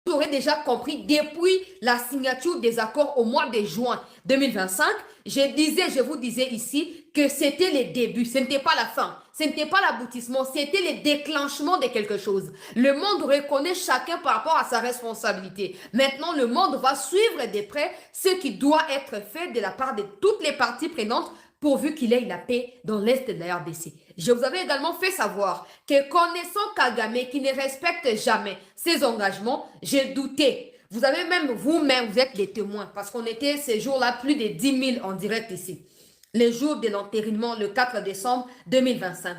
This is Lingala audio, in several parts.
vous aurez déjà compris, depuis la signature des accords au mois de juin 2025, je vous disais ici que c'était les débuts, ce n'était pas la fin, ce n'était pas l'aboutissement, c'était le déclenchement de quelque chose. Le monde reconnaît chacun par rapport à sa responsabilité. Maintenant, le monde va suivre de près ce qui doit être fait de la part de toutes les parties prenantes pourvu qu'il ait la paix dans l'Est de la RDC. Je vous avais également fait savoir que connaissant Kagame qui ne respecte jamais ses engagements, j'ai douté. Vous avez même vous-même, vous êtes les témoins parce qu'on était ces jours-là plus de 10 000 en direct ici. Le jour de l'enterrement, le 4 décembre 2025.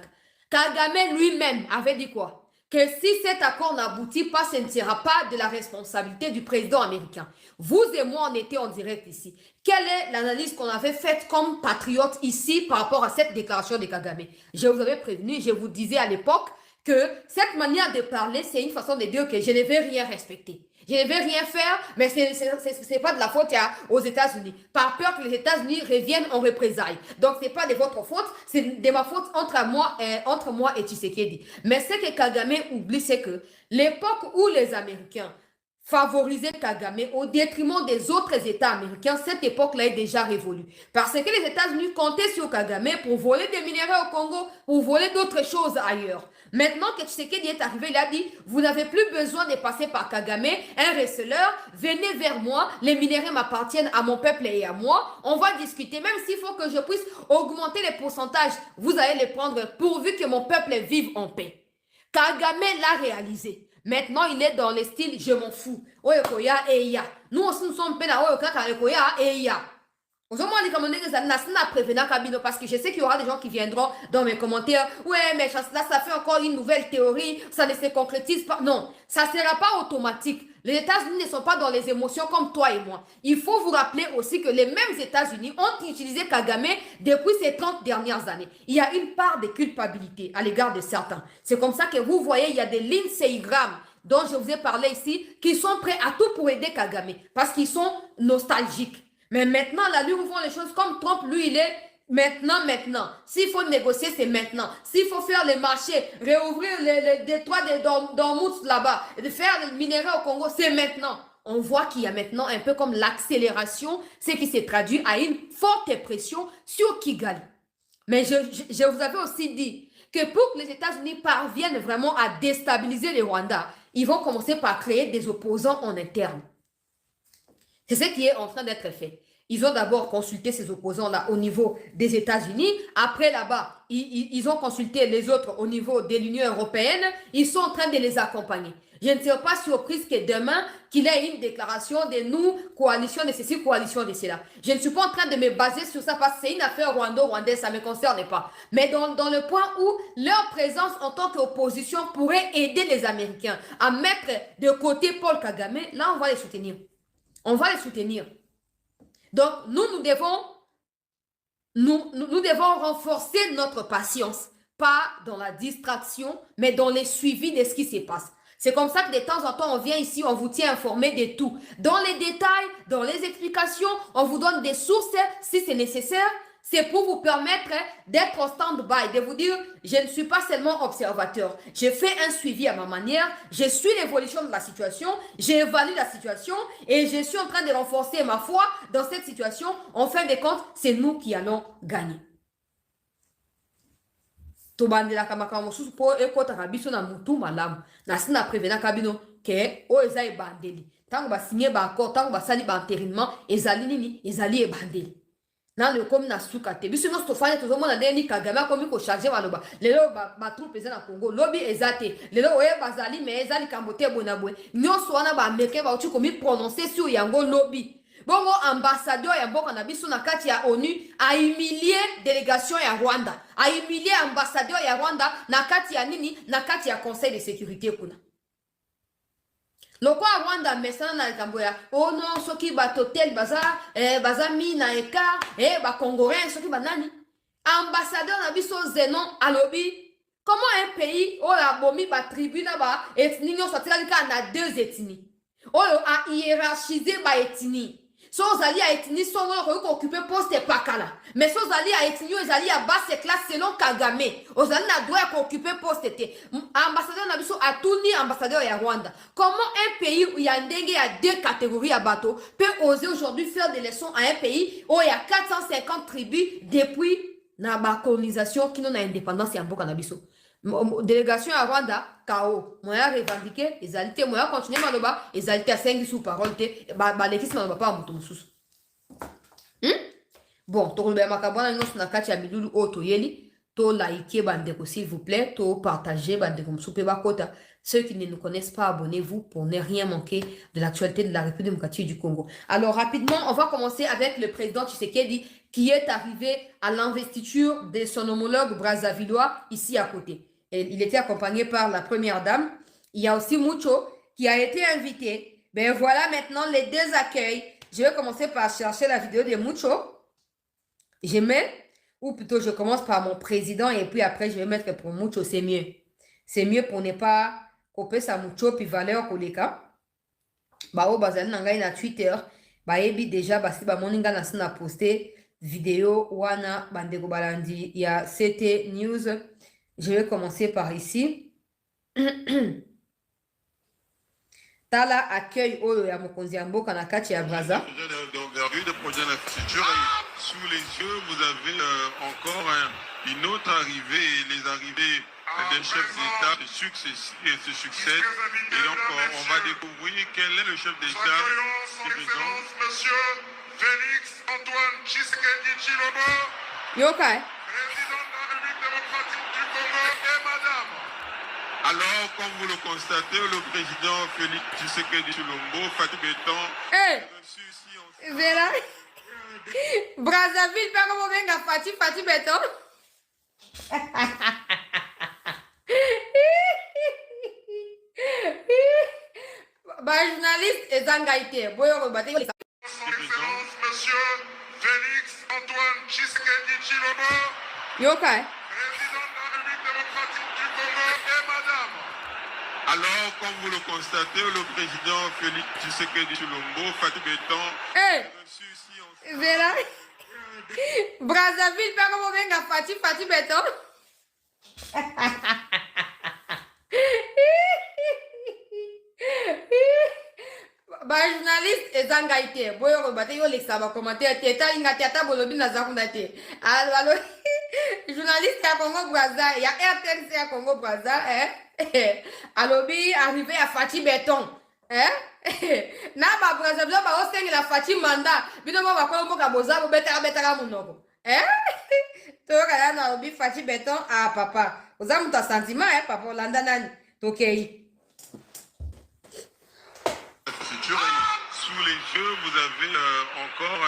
Kagame lui-même avait dit quoi? Que si cet accord n'aboutit pas, ce ne sera pas de la responsabilité du président américain. Vous et moi, on était en direct ici. Quelle est l'analyse qu'on avait faite comme patriote ici par rapport à cette déclaration de Kagame? Je vous avais prévenu, je vous disais à l'époque que cette manière de parler, c'est une façon de dire que je ne vais rien respecter. Je ne vais rien faire, mais ce n'est pas de la faute aux États-Unis. Par peur que les États-Unis reviennent en représailles. Donc, ce n'est pas de votre faute, c'est de ma faute entre moi et Tshisekedi. Mais ce que Kagame oublie, c'est que l'époque où les Américains favoriser Kagame au détriment des autres États américains, cette époque-là est déjà révolue. Parce que les États-Unis comptaient sur Kagame pour voler des minéraux au Congo, pour voler d'autres choses ailleurs. Maintenant que Tshisekedi est arrivé, il a dit, vous n'avez plus besoin de passer par Kagame, un receleur, venez vers moi, les minéraux m'appartiennent à mon peuple et à moi, on va discuter, même s'il faut que je puisse augmenter les pourcentages, vous allez les prendre pourvu que mon peuple vive en paix. Kagame l'a réalisé. Maintenant, il est dans le style je m'en fous. Oyokoya et ya. Nous aussi, nous sommes pena oyoka oyokoya et ya. Parce que je sais qu'il y aura des gens qui viendront dans mes commentaires. Ouais, mais là, ça fait encore une nouvelle théorie. Ça ne se concrétise pas. Non, ça ne sera pas automatique. Les États-Unis ne sont pas dans les émotions comme toi et moi. Il faut vous rappeler aussi que les mêmes États-Unis ont utilisé Kagame depuis ces 30 dernières années. Il y a une part de culpabilité à l'égard de certains. C'est comme ça que vous voyez, il y a des lignes Seigrammes dont je vous ai parlé ici qui sont prêts à tout pour aider Kagame parce qu'ils sont nostalgiques. Mais maintenant, là, lui, on voit les choses comme Trump, lui, il est maintenant. S'il faut négocier, c'est maintenant. S'il faut faire les marchés, réouvrir les détroits d'Ormuz là-bas, de faire les minéraux au Congo, c'est maintenant. On voit qu'il y a maintenant un peu comme l'accélération, ce qui s'est traduit à une forte pression sur Kigali. Mais je vous avais aussi dit que pour que les États-Unis parviennent vraiment à déstabiliser le Rwanda, ils vont commencer par créer des opposants en interne. C'est ce qui est en train d'être fait. Ils ont d'abord consulté ces opposants-là au niveau des États-Unis. Après, là-bas, ils ont consulté les autres au niveau de l'Union européenne. Ils sont en train de les accompagner. Je ne serai pas surprise que demain, qu'il y ait une déclaration de nous, coalition de ceci, coalition de cela. Je ne suis pas en train de me baser sur ça parce que c'est une affaire rwando-rwandaise, ça ne me concerne pas. Mais dans le point où leur présence en tant qu'opposition pourrait aider les Américains à mettre de côté Paul Kagame, là, on va les soutenir. On va les soutenir. Donc, nous devons renforcer notre patience, pas dans la distraction, mais dans le suivi de ce qui se passe. C'est comme ça que de temps en temps, on vient ici, on vous tient informé de tout. Dans les détails, dans les explications, on vous donne des sources si c'est nécessaire. C'est pour vous permettre d'être en stand-by, de vous dire, je ne suis pas seulement observateur. Je fais un suivi à ma manière, je suis l'évolution de la situation, j'évalue la situation et je suis en train de renforcer ma foi dans cette situation. En fin de compte, c'est nous qui allons gagner. Tobandelaka makambo mosusu po ekotaka biso na mutu malamu na sina prevenaka bino ke o eza ebandeli ntango basinye baaccord ntango basali baenterrinement ezali nini ezali ebandeli nano ekomi na suka te biso nyonso tofandi tozomona ndenge nini Kagame akomi kocharge maloba lelo batroupe eza na Congo lobi eza te lelo oye bazali me eza likambo te boye na boye nyonso wana baaméricain bauti komi prononcer sur yango lobi. Bongo ambassadeur ya mboka na biso na kati ya ONU a humilié délégation ya Rwanda, a humilié ambassadeur ya Rwanda na kati ya nini, na kati ya conseil de sécurité kuna. Loko a Rwanda mesana na likambo ya oh non soki batotel baza mi na eka ba congolais soki banani. Ambassadeur na biso Zenon alobi comment un pays o la bomi ba tribu na ba ethnie nyo sotika na deux ethnies. Oyo a hiérarchisé ba ethnie. So ozali a etini songo ko occuper poste pakala. Mais so ozali a etini ozali a basse classe selon Kagame. Ozali na droit ko occuper poste te. Ambassadeur na biso atuni ambassadeur ya Rwanda. Comment un pays où il y a ndenge ya deux catégories à bateau peut oser aujourd'hui faire des leçons à un pays où il y a 450 tribus depuis na ba colonisation qui non a indépendance ya mboka na biso. Délégation à Rwanda, KO. Moi, a revendiqué, exalté, moi, continuer maloba, exalté à 5 sous parole, l'équipe maloba pas en sous. Bon, to le makabana nos na kati ya bilulu oto yeli, to like bandeko s'il vous plaît, to partager bandeko msupe bakota. Ceux qui ne nous connaissent pas, abonnez-vous pour ne rien manquer de l'actualité de la République démocratique du Congo. Alors rapidement, on va commencer avec le président Tshisekedi qui est arrivé à l'investiture de son homologue brazzavillois ici à côté. Il était accompagné par la première dame. Il y a aussi Mucho qui a été invité. Ben voilà maintenant les deux accueils. Je vais commencer par chercher la vidéo de Mucho. Je mets, ou plutôt je commence par mon président et puis après je vais mettre pour Mucho, c'est mieux. C'est mieux pour ne pas couper sa Mucho puis valeur koleka. Bah au bazali nangai na Twitter. Bah ebi déjà basi ba moninga na sina posté vidéo wana bandeko balandi. Il y a CT News. Je vais commencer par ici. Tala accueille Olo ya Mokonzi ya Mboka na kati ya Braza. D'envergure de projet d'infrastructure et sous les yeux, vous avez encore une autre arrivée, les arrivées des chefs d'État se succèdent. Et donc, on va découvrir quel est le chef d'État. Monsieur Félix Antoine Tshisekedi Tshilombo, Yokai. président de la République démocratique du Congo, et madame. Alors, comme vous le constatez, le président Félix Tshisekedi Tshilombo, Fatou Béton, reçu ici en... Vera. Brazzaville, pas comment venga Fatih Béton. Bah, journaliste et Zangaïté. Son Excellence, monsieur Félix Antoine Tshisekedi Tshilombo, Yokai. président de la République démocratique du Congo, et madame. Alors, comme vous le constatez, le président Félix Tshisekedi Tshilombo, Fatou Béton, reçu ici en... Vera. Brazzaville, pas comment venga Fatih Béton. Bah, journaliste et Zangaïté. Boyo rebate yo lexa ba commentaire teta inga teta bolobi na zakunda te. Alors journaliste à Congo Brazza, il y a RTNC à Congo Brazza, alobi arrivé à Fatih Béton. Na ba Brazzaville ba osengi la Fatih Manda. Bino ba ko mo ka boza bo betara munoko. To kala na alobi Fatih Béton ah papa. Oza muta sentiment papa Landa nani. Tokei. Sous les yeux, vous avez encore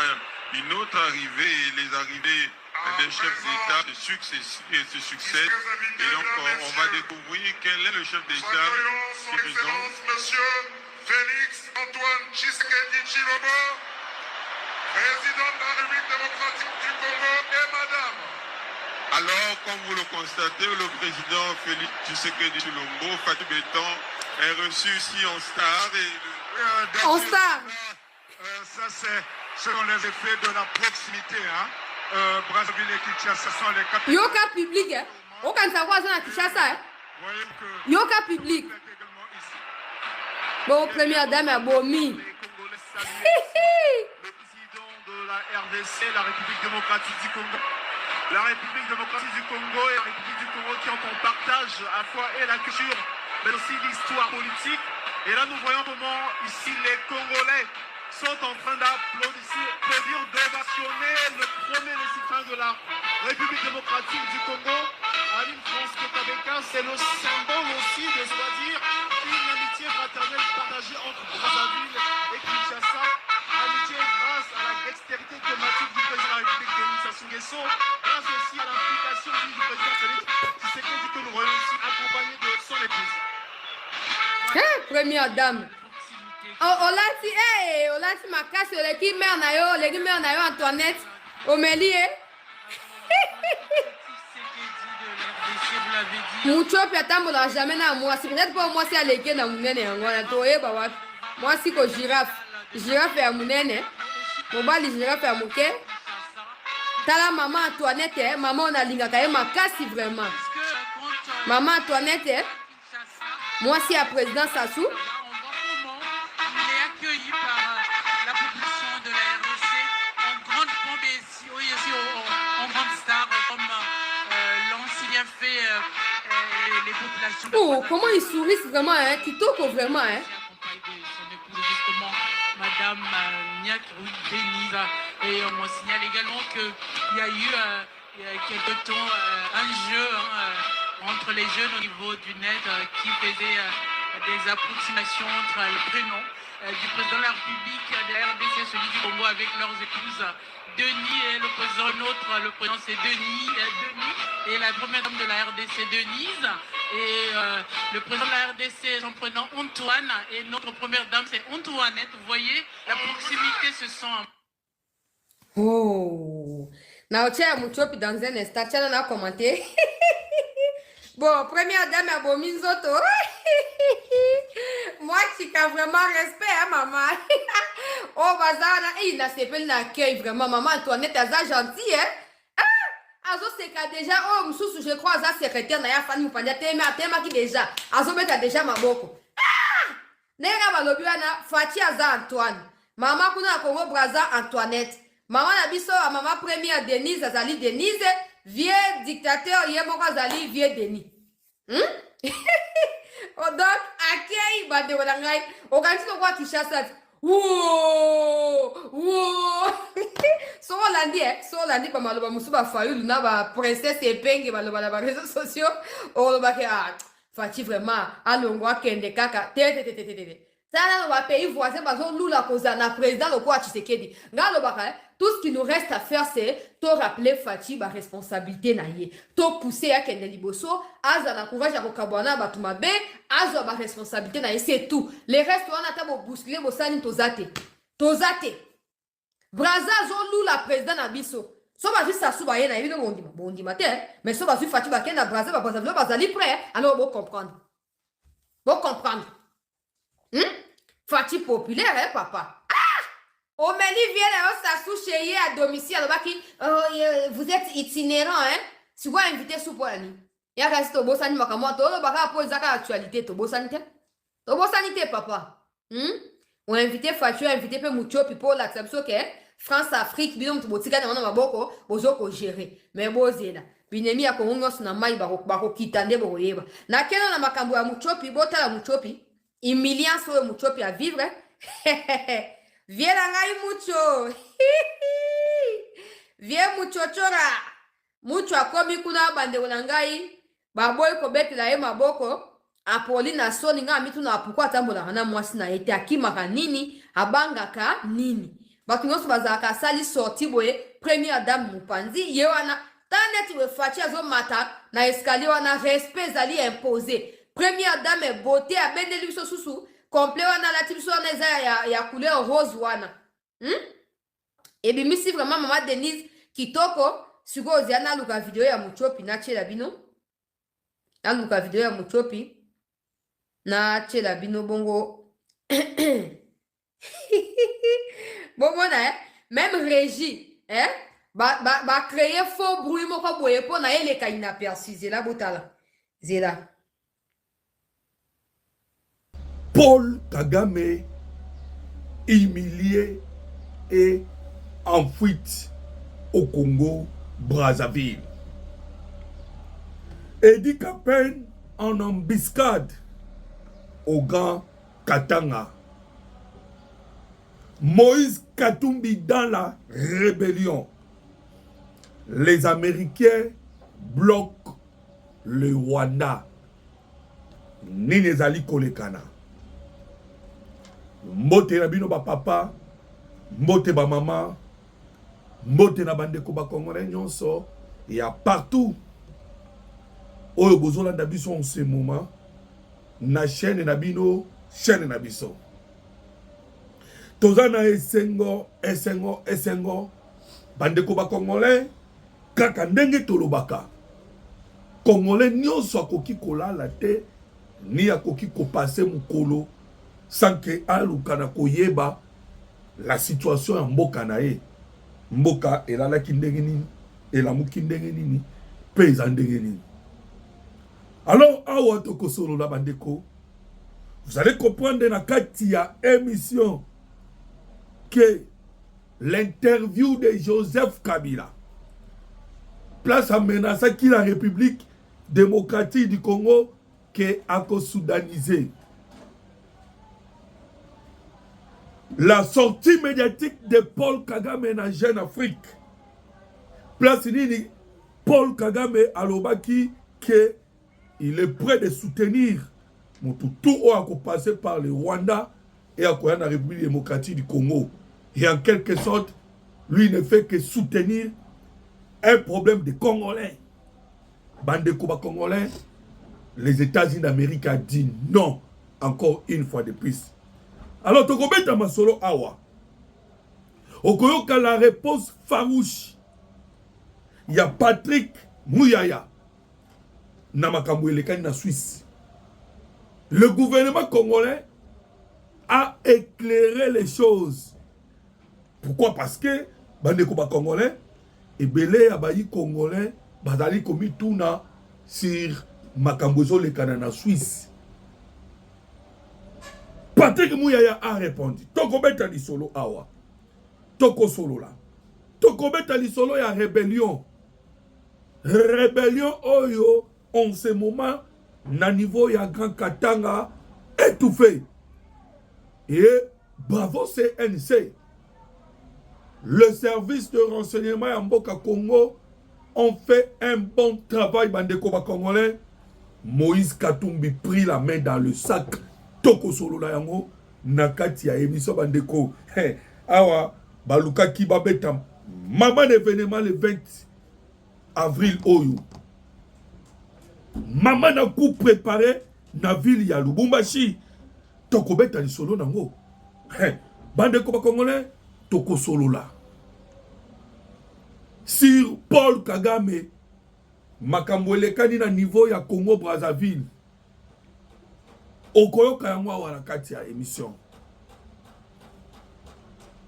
une autre arrivée, les arrivées des chefs d'État se succèdent. Et donc, on va découvrir quel est le chef d'État Son Excellence, monsieur Félix Antoine Tshisekedi Tshilombo, président de la République démocratique du Congo, et madame. Alors, comme vous le constatez, le président Félix Tshisekedi Tshilombo, Fatou Béton, est reçu ici en star. En star. Ça, c'est selon les effets de la proximité. Brazzaville et Kinshasa sont les capitales. Yoka public, aucun savoir ça à Kinshasa. Vous voyez que Yoka public. également ici. Bon, première dame à Bomi. Les Congolais saluent le président de la RDC, la République démocratique du Congo. La République démocratique du Congo et la République du Congo qui ont en partage à la fois et la culture, mais aussi l'histoire politique. Et là, nous voyons comment ici les Congolais sont en train d'applaudir, d'ovationner le premier récipient de la République démocratique du Congo, Aline France Kabeka. C'est le symbole aussi de, je dois dire, une amitié fraternelle partagée entre Brazzaville et Kinshasa. Amitié grâce à la dextérité climatique du président de la République, Denis Sassou Nguesso, grâce aussi à l'implication du président Félix Tshisekedi que nous voyons ici accompagné de son épouse. Première dame. Olati makasi oleki mère na yo Antoinette Omeli Mucho pia tambola jamais na mwasi peut-être pas mwasi aleke na munene yango na toyeba wapi mwasi ko girafe ya munene mobali général faire moke. Tala maman Antoinette, maman on a lingaka ye makasi vraiment. Maman Antoinette, moi si à président Sassou. On voit comment il est accueilli par la population de la RDC en grande pompe et aussi en grande star comme l'ont si bien fait les populations. Oh, comment ils sourient vraiment, hein? Kitoko vraiment, hein? Accompagné de son épouse, justement, Madame Niak Denise. Et on me signale également qu'il y a eu il y a quelque temps un jeu entre les jeunes au niveau du net qui faisait des approximations entre le prénom du président de la République de la RDC, celui du Congo, avec leurs épouses Denis et le président nôtre, le président c'est Denis et la première dame de la RDC Denise et le président de la RDC son prénom Antoine et notre première dame c'est Antoinette. Vous voyez, la proximité se sent. Oh, na ocha muchopi dans un instant, tiens, on a commenté. Bon, première dame à Bominzoto. Moi, tu as vraiment respect, hein, maman. Oh, bazar, il a s'appelé l'accueil, vraiment. Maman Antoinette, elle est gentille, hein. Ah, Azo, c'est que déjà, oh, Moussou, je crois, Azo, secrétaire, n'a pas nous parler, t'aimes qui déjà. Azo, mais t'as déjà ma boko. Ah! Nera, balobiana, Fati, Aza, Antoine. Maman, kuna Congo, Braza, Antoinette. Maman, Nabiso, maman première, Denise, Azali, Denise. Vieux dictateur, Yemoko Azali, vieux Denis. Oh, donc, accueil, bande de Wadangai. Organise le quoi qui chasse. Wouh! Wouh! So Hollandi, pas mal, Moussouba Fayou, Luna, ba princesse et peng, ba les réseaux sociaux. Oh, le bac, Fati vraiment, allongwa, kende kaka, ça, on va payer voisin, parce que nous, la cause, na président, le quoi, tu sais qui dit. Regarde le bac, tout ce qui nous reste à faire, c'est te rappeler Fati, ba responsabilité na ye. Te pousser à kende liboso, aza na courage à kokabwana, ba tumabe, aza ba responsabilité na ye, c'est tout. Les restes, on a tabo bousculer, bosani, tozate. Tozate. Braza, zon nous, la président na biso. So ba juste Sassou ba ye na ye, bon di matin, mais so ba juste Fati ba ken na Braza, ba Braza, ba zali prêt, alors bon comprendre. Bon comprendre. Fati populaire, hein, papa. Ah! Au menu vient là, Sassou chez à domicile. Vous êtes itinérant, hein? Si vous invitez sous Polani. Il y a resté au Bossani Makamoto, le baka pose la actualité, au Bossanité. Au Bossanité, papa. On a invité Fati, on a invité Moucho, puis pour l'acceptation, ok? France, Afrique, bidon, tu botika, on a beaucoup, bozoko gérer. Mais bozela. Binemi a kongo na mai bako kitande boko yeba. Na kena na makambo ya Moucho, puis bota la Moucho, puis humiliant sur le Moucho à vivre. Viens la ngai Moucho. Viens Moucho chora. Moucho akomi kuna bande ulangai. Baboy ko beti la ema boko. Apoli na soni nga mitu na pourquoi tambola hana mwasi na ete akimaka nini abangaka nini. Batu ngosu bazaka sali sorti boye première dame mupanzi yewana taneti we Fati azo mata na escalier wana respect zali imposé. Première dame beauté à ben de susu complet wana la tibiso wana ya couleur rose wana. Et bien misi vraiment maman Denise kitoko suko oziana luka video ya Muchopi na chela bino. Na luka video ya Muchopi na chela bino bongo. Bongo na même régie hein ba créer faux bruit moko boye po na ele ka inaperçu zela botala. Zela. Paul Kagame, humilié et en fuite au Congo, Brazzaville. Eddie Capen en embuscade au Grand Katanga. Moïse Katumbi dans la rébellion. Les Américains bloquent le Rwanda. Ninezali Kolekana. Mbote na bino ba papa, mbote ba mama, mbote na bandeko ba Congolais nyonso, il y a partout. Oyo bozolanda biso en ce moment, na chaîne na bino, chaîne na biso. Tozana esengo, bandeko ba Congolais, kaka ndenge tolobaka. Congolais nyonso akoki kolala te, ni akoki kopase mukolo. Sans que alukana koyeba la situation en mboka na ye mboka elalaki ndenge nini elamuki ndenge nini mpe eza ndenge nini. Alors awa tokosolola bandeko, vous allez comprendre dans kati ya émission que l'interview de Joseph Kabila place à menacer qui la République démocratique du Congo que a soudaniser. La sortie médiatique de Paul Kagame en Jeune Afrique. Place nini Paul Kagame alobaki que il est prêt de soutenir tout a passé par le Rwanda et à la République démocratique du Congo. Et en quelque sorte, lui ne fait que soutenir un problème des Congolais. Bande Koba Congolais, les États-Unis d'Amérique a dit non, encore une fois de plus. Alors, Tokobeta Masolo Awa. Okoyoka la réponse farouche. Il y a Patrick Mouyaya. Namakambo Elekani na Suisse. Le gouvernement congolais a éclairé les choses. Pourquoi? Parce que Bande Koba Congolais et Belé Abayi Congolais bazali komi tuna sur Makambozo le Canada Suisse. Patrick Mouyaya a répondu. Toko beta li solo awa. Toko solo la. Toko beta li solo ya rébellion. Rébellion oyo en ce moment na niveau ya Grand Katanga étouffé. Et bravo CNC. Le service de renseignement en Mboka Congo ont fait un bon travail, Bandeko Congolais. Moïse Katumbi prit la main dans le sac. Toko solo la yango. Nakati ya émission Bandeko. Awa, Baluka Kibabeta. Maman événement le 20 avril Oyo. Maman n'a coup préparé na ville ya Lubumbashi. Toko beta li solo nango. Bandeko Congolais. Toko solo la. Sur Paul Kagame, makambo elekani na niveau ya Congo Brazzaville. Okoyoka yango awa kati ya émission.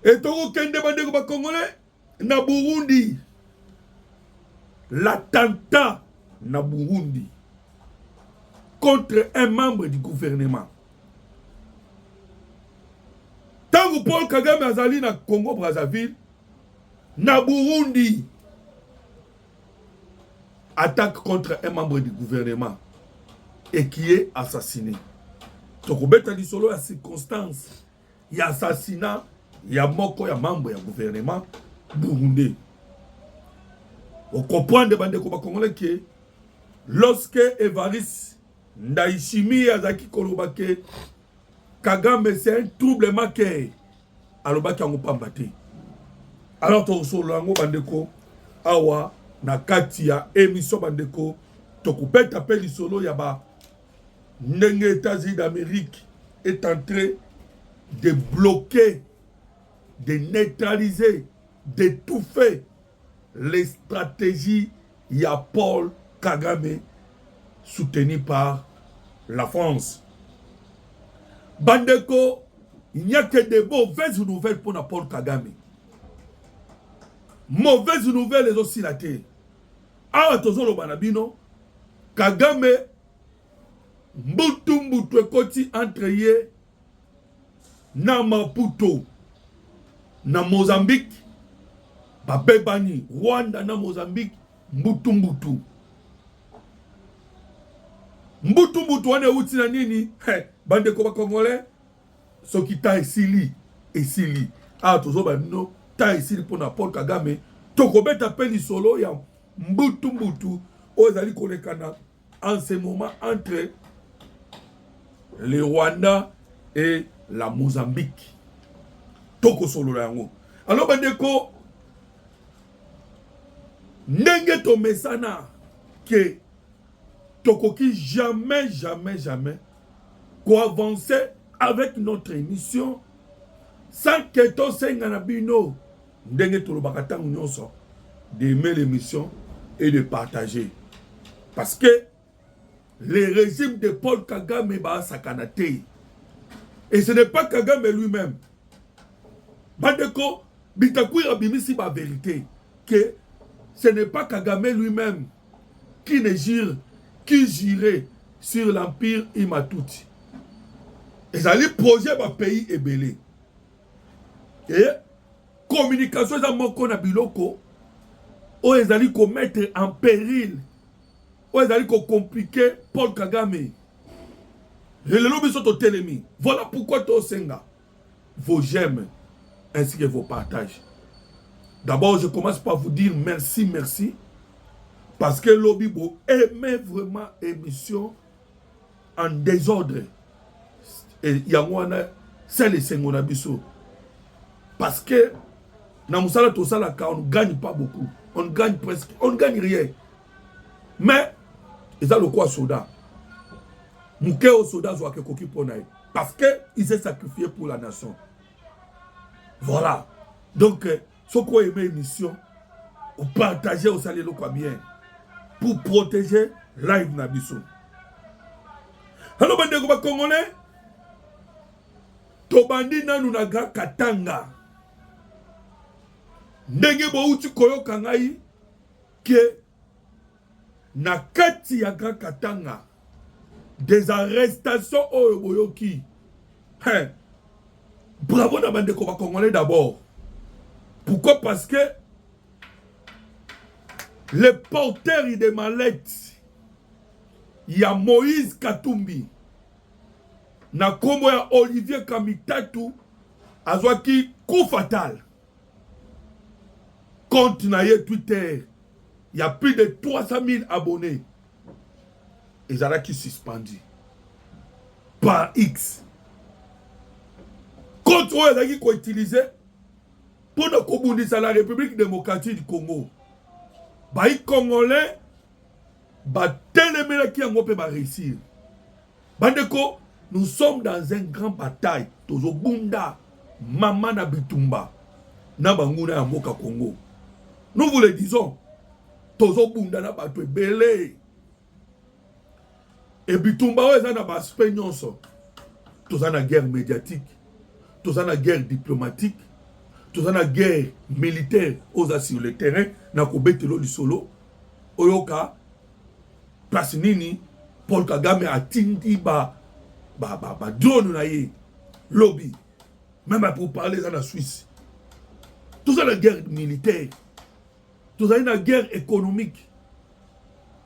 Et toko kende bandeko ba Congolais na Burundi. L'attentat na Burundi contre un membre du gouvernement. Tango Paul Kagame azali na Congo Brazzaville, na Burundi, attaque contre un membre du gouvernement et qui est assassiné. Tokobeta di solo ya circonstance, il y a assassinat, il y a moko ya membre du gouvernement burundais. On comprend de bande ko ba Congolais que lorsque Evariste Ndayishimiye azaki kolobake Kagame c'est un trouble maqué, alobaki yango pambate. Alors to solo yango bandeko awa na kati ya émission bandeko tokupeta pe lisolo ya ba ndenge États-Unis d'Amérique est en train de bloquer, de neutraliser, d'étouffer les stratégies ya Paul Kagame soutenu par la France. Bandeko, il n'y a que de mauvaises nouvelles pour Paul Kagame. Mauvaise nouvelle les aussi la terre. Ah, tozolo banabino. Kagame mbutu ekoti entre ye na Maputo na Mozambique babebani Rwanda na Mozambique mbutu wane uti na nini bande ko ba Congolais soki ta esili ah tozo banino ta esili pona Paul Kagame tokobeta pe lisolo ya mbutu ozali kolekana en ce moment entre le Rwanda et la Mozambique. Toko solo yango. Alors bandeko ndenge to mesana que tokoki jamais ko avancer avec notre émission sans que to senga na bino ndenge to lobaka tangu nyonso d'aimer l'émission et de partager. Parce que le régime de Paul Kagame va sakanate. Et ce n'est pas Kagame lui-même. Bandeko, Bitakwira bimisi ba vérité que ce n'est pas Kagame lui-même qui ne jure, qui jurait sur l'empire Imatuti. Et ça lui projet ma pays est belé. Et communication dans mon qu'on a biloko, où ils allaient mettre en péril, où ils allaient compliquer Paul Kagame. Et les lobbies sont au télémi. Voilà pourquoi tu senga vos j'aime ainsi que vos partages. D'abord, je commence par vous dire merci, merci. Parce que lobby aimait vraiment émission en désordre. Et il y a c'est les Sengonabiso. Parce que dans Moussala Tosala, on ne gagne pas beaucoup. On gagne presque, on ne gagne rien. Mais, ils ont le quoi soda. Mouké au soda, parce qu'il s'est sacrifié pour la nation. Voilà. Donc, ce qu'on aime l'émission, on partage au salaire quoi bien. Pour protéger live Nabiso. Alors, bande ko Congolais, tobandi nanu na Grand Katanga. Ndenge bo uti koyoka ngai ke na kati ya Grand Katanga des arrestations oyo boyoki. Hein. Bravo na bande ko Congolais d'abord. Pourquoi? Parce que les porteurs de mallettes, il y a Moïse Katumbi, na kombo ya Olivier Kamitatu, azwaki coup fatal. Compte na ye Twitter, il y a plus de 300 000 abonnés. Et ça qui suspendu par X. Compte qui qu'on utilisé pour nous communiquer la République démocratique du Congo. Les Congolais, télémé qui ont réussi. Bandeko, nous sommes dans une grande bataille. Tozo Bunda, Mama na Bitumba, na Banguna ya Moka Congo. Nous vous le disons, Tozo Bunda na Batwe Belé. Et Bitumba, ouais, na Baspé nyonso. Toza na guerre médiatique, toza na guerre diplomatique. Tout ça, la guerre militaire aux sur le terrain, na kobetelo lisolo, oyoka, place nini, Paul Kagame a tindi drone na ye, lobby, même pour parler dans la Suisse. Tout ça, la guerre militaire, tout ça, la guerre économique.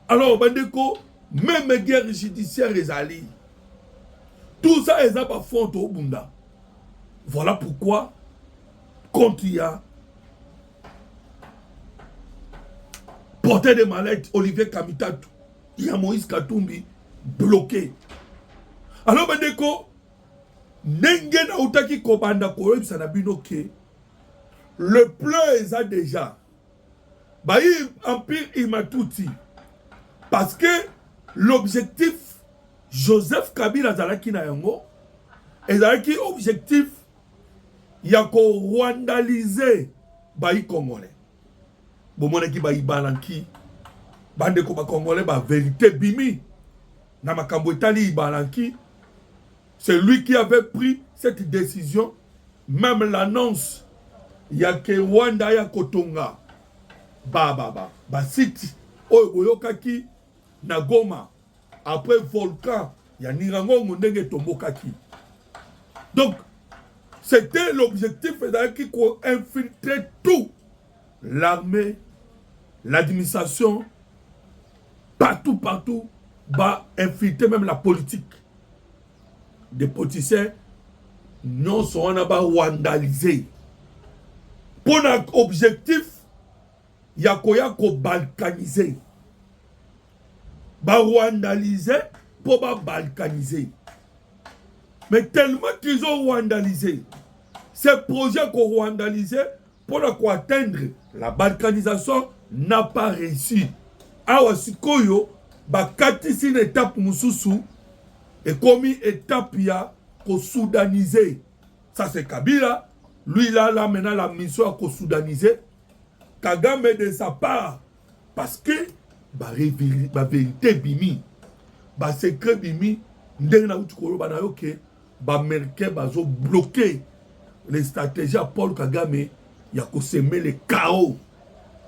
Alors, bandeko, même guerre judiciaire les alliés. Tout ça, ils ont pas fond au Bunda. Voilà pourquoi. Quand il y a porté des mallettes, Olivier Kamitatu, il y a Moïse Katumbi bloqué. Alors, Bandeko, Nengen Aoutaki Kobanda Korob Sanabinoke, le plan est déjà. Baï Empire Imatuti. Parce que l'objectif, Joseph Kabila Zalaki Nayango, est Zalaki objectif. Il y a qu'on rwandaliser les Congolais. Bomone ki bayi balanki. Bande ko ba Congolais ba vérité bimi. Na makambo etali balanki. C'est lui qui avait pris cette décision. Même l'annonce. Il y a que Rwanda ya Kotonga. Ba site. Oyo boyokaki na Goma. Après volcan. Il y a Nirango ndenge tombokaki. Donc, c'était l'objectif qui infiltrait tout. L'armée, l'administration, partout, va infiltrer même la politique. Des politiciens, non, sont vandalisés. Pour notre objectif, il y a qu'on balkaniser. Vandaliser pour balkaniser. Mais tellement qu'ils ont vandalisé, ces projets qu'on a vandalisés, pour atteindre la balkanisation, n'a pas réussi. Alors, si Koyo, c'est une étape Moussoussou, et comme une étape pour soudaniser. Ça, c'est Kabila. Lui, là, maintenant, la mission à soudaniser. Kagame de sa part, parce que, la vérité, bimi, le secret, bimi, ndeng na utukoro banayoke. Américains ont bloqué les stratégies à Paul Kagame, il y a semer le chaos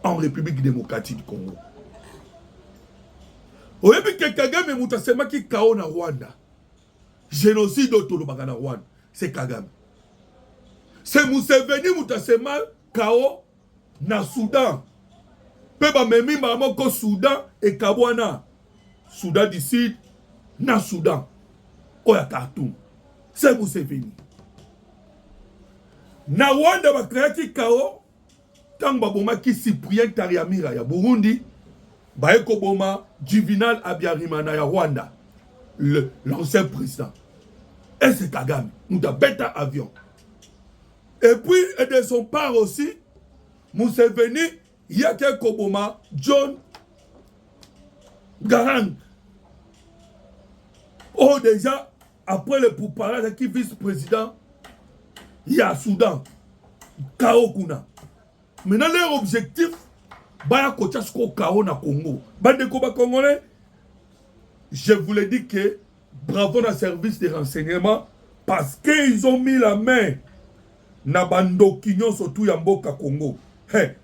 en République démocratique du Congo. Au début que Kagame mutasema ki chaos na Rwanda. Génocide autolobaka na Rwanda, c'est Kagame. C'est Museveni mutasema chaos na Soudan. Peba memi mamoko Soudan et Kabwana. Soudan du Sud na Soudan. Oya Khartoum. C'est Museveni. Na Rwanda ba créaki chaos tant baboma ki Cyprien Tariamira ya Burundi ba ekoboma Juvenal Habyarimana ya Rwanda l'ancien président. Et c'est Kagame, nous avons bêta avion. Et puis, et de son part aussi, Museveni, il y a quelques moments, John Garang. Oh, déjà, après le pourparlers qui vice-président, il y a Soudan, Kaokuna. Maintenant, leur objectif, Baya Kochasko Kao na Congo. Bande Koba Congolais, je vous l'ai dit que bravo dans le service de renseignement parce qu'ils ont mis la main na bando kinyo surtout Yamboka Congo. Hey,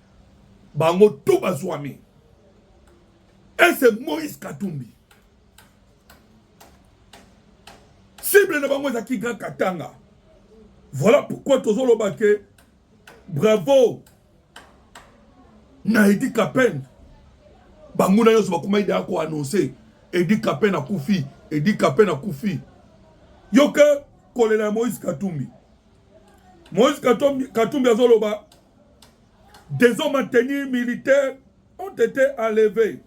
bango tout bazwami. Et c'est Moïse Katumbi. Cible na bango zaki Grand Katanga. Voilà pourquoi Tozolo Bake bravo na Edi Kapen. Bango na yoso bakuma ide ako annoncer Edi Kapen a Koufi. Edi Kapen a Koufi. Yoka kolela Moïse Katumbi. Moïse Katumbi a Zoloba. Des hommes en tenue militaire ont été enlevés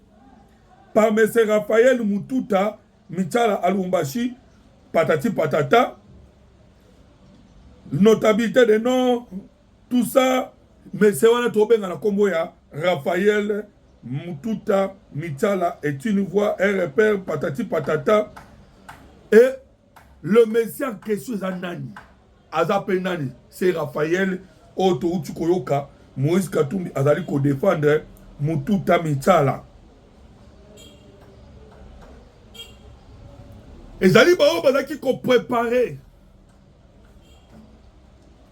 par M. Raphaël Mututa, Michala Alumbashi, patati patata. Notabilité des noms, tout ça, mais c'est un tombé dans la Comboya. Raphaël Mututa, Michala est une voix, un repère, patati patata. Et le messie en question, Azapenani, c'est Raphaël Oto Uchukoyoka, Moïse Katumbi, Azali ko défendre Mututa Michala. Et Zali Bao Bazaki ko préparé.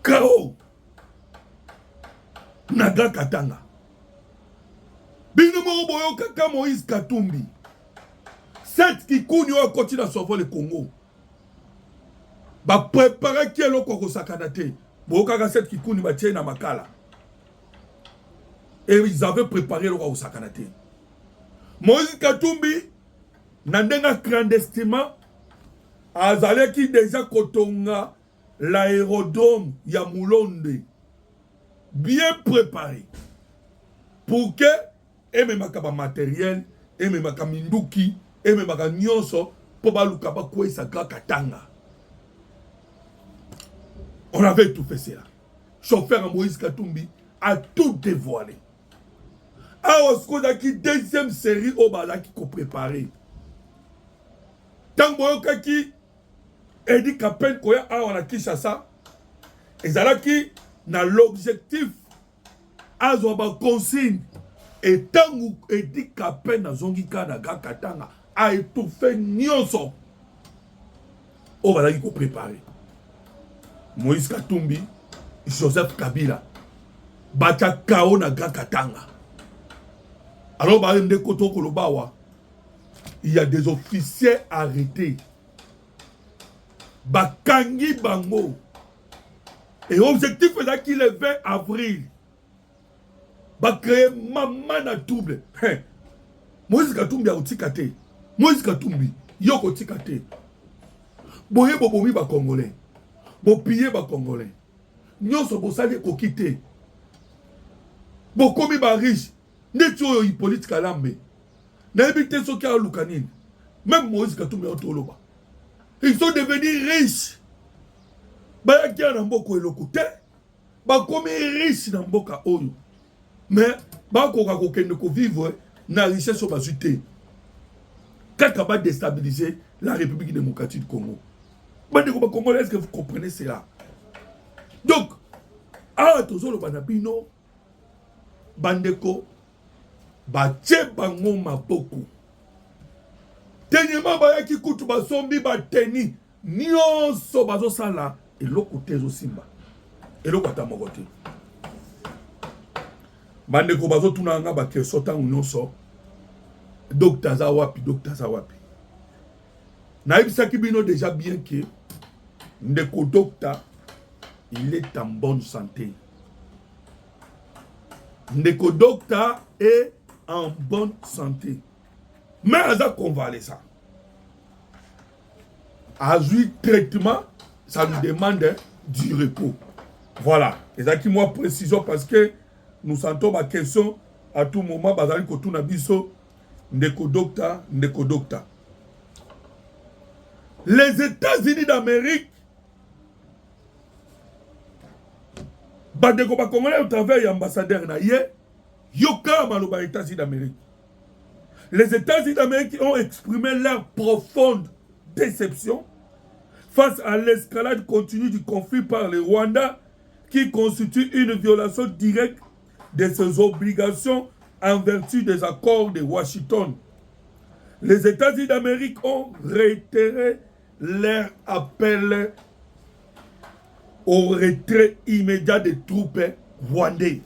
Kao Naga Katanga. Bino mo boyo kaka Moïse Katumbi. Cette qui continue à continuer à sauver le Congo. Ba préparer qui est le Congo sakanate. Boyo kaka cette qui continue à tirer na makala. Et ils avaient préparé le Congo sakanate. Moïse Katumbi nandenga clandestinement azale qui déjà kotonga l'aérodrome ya Moulonde bien préparé pour que ememaka ba matériel ememaka minduki ememaka nyonso pour baluka ba kwesa Katanga. On avait tout fait cela. Chauffeur Moïse Katumbi a tout dévoilé. Alors ce qui deuxième série au bala qui ko préparé. Tant boyoka qui Edi Kapen koya awa na Kinshasa ezalaki na l'objectif azwa ba consigne et tangu Edi Kapen na zongika na Katanga a étouffé nyonso o balaki ko préparer Moïse Katumbi, Joseph Kabila bata kao na Katanga. Alors ba ndé koto kolobawa il y a des officiers arrêtés. Bakangi Bango. Et l'objectif est là qu'il est 20 avril. Ba créer maman na double. Moïse Katumbi a otikate. Moïse Katumbi, yoko otikate. Boye bobomi ba Congolais. Bo piller ba Congolais. Nyonso bo sali ko kité. Bo komi ba riche. Netu oyo Hippolyte Kalambe. Na ebité soki a lukanine. Même Moïse Katumbi a otoloba. Ils sont devenus riches. Bayaki na mboko elokute. Ba komi riche na mboka oyo. Mais ba koka kokende ko vivre na richesse bazute. Kaka ba déstabiliser la République démocratique du Congo. Bande ko ba Congolais, est-ce que vous comprenez cela? Donc, ah tozolo banabino bandeko ba tche bango maboko. Tenyema bayaki kutu basombi bateni nyonso bazosala eloko tezo simba. eloko ata moko te bandeko bazotuna nga bakeso ntango nyonso docteur aza wapi docteur aza wapi nayebisaki bino déjà bien que ndeko docteur il est en bonne santé ndeko docteur est en bonne santé mais aza convalescent azui traitement ça nous demande du repos voilà ezaki moi précision parce que nous sentons ma question à tout moment bazali kotuna biso ndeko docteur ndeko docteur. Les États-Unis d'Amérique bandeko ba congolais au travers ambassadeur na ye yoka maloba États-Unis d'Amérique. Les États-Unis d'Amérique ont exprimé leur profonde déception face à l'escalade continue du conflit par le Rwanda qui constitue une violation directe de ses obligations en vertu des accords de Washington. Les États-Unis d'Amérique ont réitéré leur appel au retrait immédiat des troupes rwandaises.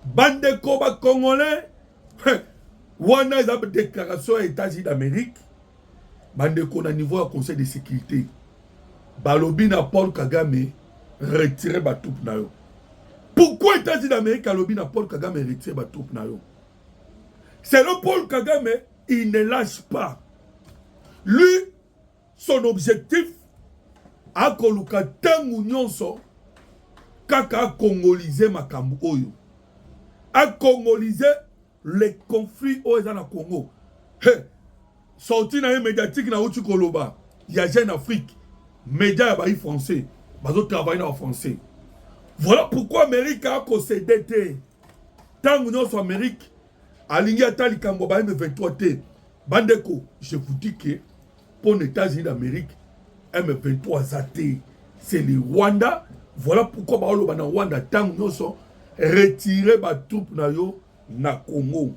Bande Koba Congolais, Rwanda a une déclaration aux États-Unis d'Amérique. Bande Kona niveau du Conseil de sécurité. Balobi na Paul Kagame retirer ba troupe na yo. Pourquoi les États-Unis d'Amérique Balobi na Paul Kagame retirer ba troupe na yo? C'est le Paul Kagame, il ne lâche pas. Lui, son objectif, a koluka tangu nyonso kaka congoliser makambo oyo. A congoliser les conflits au Congo. Hey, sorti na médiatique na uti koloba, ya Jeune Afrique, média ba français, bazo travailler en français. Voilà pourquoi Amérique a concédé té. Tangu nyonso Amérique alingi ata likambo ba M23 té. Bandeko, je vous dis que pour les États-Unis d'Amérique, M23 Zate, c'est le Rwanda. Voilà pourquoi Baolo na Rwanda tangu nyonso retirer ba troupe na yo na Congo.